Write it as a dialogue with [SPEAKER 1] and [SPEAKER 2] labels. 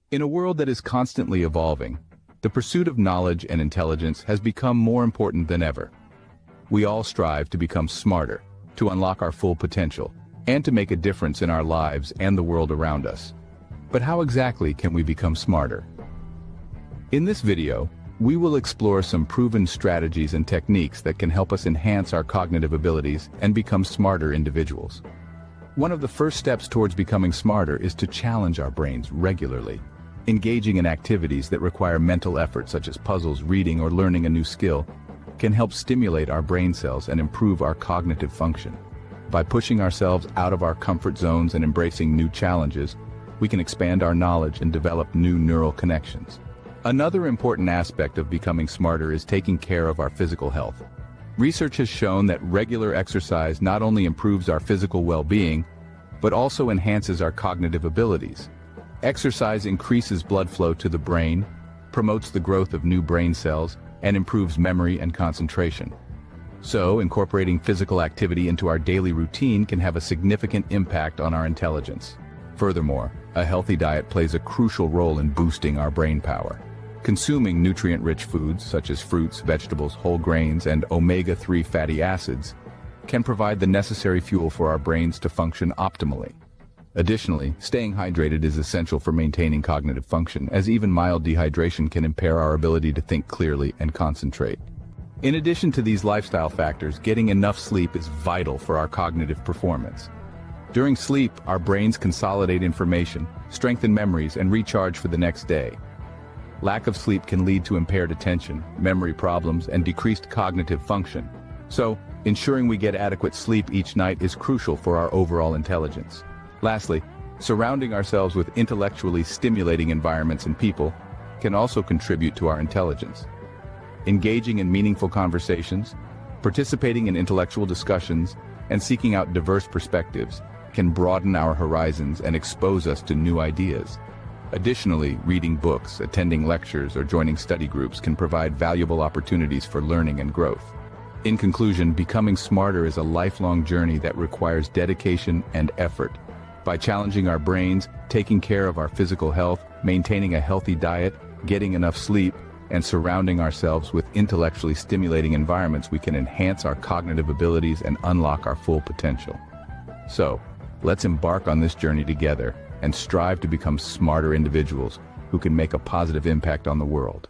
[SPEAKER 1] In a world that is constantly evolving, the pursuit of knowledge and intelligence has become more important than ever. We all strive to become smarter, to unlock our full potential, and to make a difference in our lives and the world around us. But how exactly can we become smarter? In this video, we will explore some proven strategies and techniques that can help us enhance our cognitive abilities and become smarter individuals. One of the first steps towards becoming smarter is to challenge our brains regularly. Engaging in activities that require mental effort, such as puzzles, reading, or learning a new skill, can help stimulate our brain cells and improve our cognitive function. By pushing ourselves out of our comfort zones and embracing new challenges, we can expand our knowledge and develop new neural connections. Another important aspect of becoming smarter is taking care of our physical health. Research has shown that regular exercise not only improves our physical well-being, but also enhances our cognitive abilities. Exercise increases blood flow to the brain, promotes the growth of new brain cells, and improves memory and concentration. So, incorporating physical activity into our daily routine can have a significant impact on our intelligence. Furthermore, a healthy diet plays a crucial role in boosting our brain power. Consuming nutrient-rich foods such as fruits, vegetables, whole grains, and omega-3 fatty acids can provide the necessary fuel for our brains to function optimally. Additionally, staying hydrated is essential for maintaining cognitive function, as even mild dehydration can impair our ability to think clearly and concentrate. In addition to these lifestyle factors, getting enough sleep is vital for our cognitive performance. During sleep, our brains consolidate information, strengthen memories, and recharge for the next day. Lack of sleep can lead to impaired attention, memory problems, and decreased cognitive function. So, ensuring we get adequate sleep each night is crucial for our overall intelligence. Lastly, surrounding ourselves with intellectually stimulating environments and people can also contribute to our intelligence. Engaging in meaningful conversations, participating in intellectual discussions, and seeking out diverse perspectives can broaden our horizons and expose us to new ideas. Additionally, reading books, attending lectures, or joining study groups can provide valuable opportunities for learning and growth. In conclusion, becoming smarter is a lifelong journey that requires dedication and effort. By challenging our brains, taking care of our physical health, maintaining a healthy diet, getting enough sleep, and surrounding ourselves with intellectually stimulating environments, we can enhance our cognitive abilities and unlock our full potential. So, let's embark on this journey together and strive to become smarter individuals who can make a positive impact on the world.